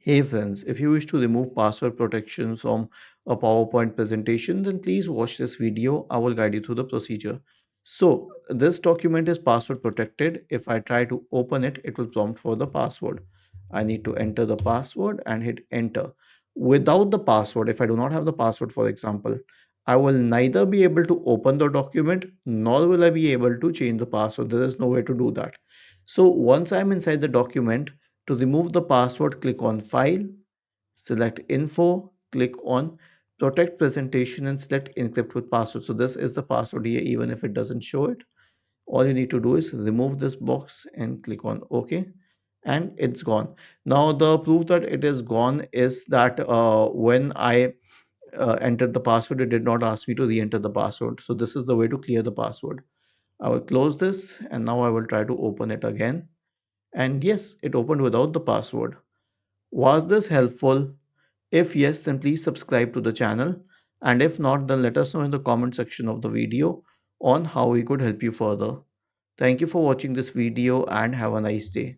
Hey friends, if you wish to remove password protection from a PowerPoint presentation, then please watch this video. I will guide you through the procedure. So, this document is password protected. If I try to open it, it will prompt for the password. I need to enter the password and hit enter. Without the password, if I do not have the password, for example, I will neither be able to open the document nor will I be able to change the password. There is no way to do that. So, once I'm inside the document, to remove the password, click on File, select Info, click on Protect Presentation and select Encrypt with Password. So this is the password here, even if it doesn't show it. All you need to do is remove this box and click on OK, and it's gone. Now the proof that it is gone is that when I entered the password, it did not ask me to re-enter the password. So this is the way to clear the password. I will close this and now I will try to open it again. And yes, it opened without the password. Was this helpful? If yes, then please subscribe to the channel. And if not, then let us know in the comment section of the video on how we could help you further. Thank you for watching this video and have a nice day.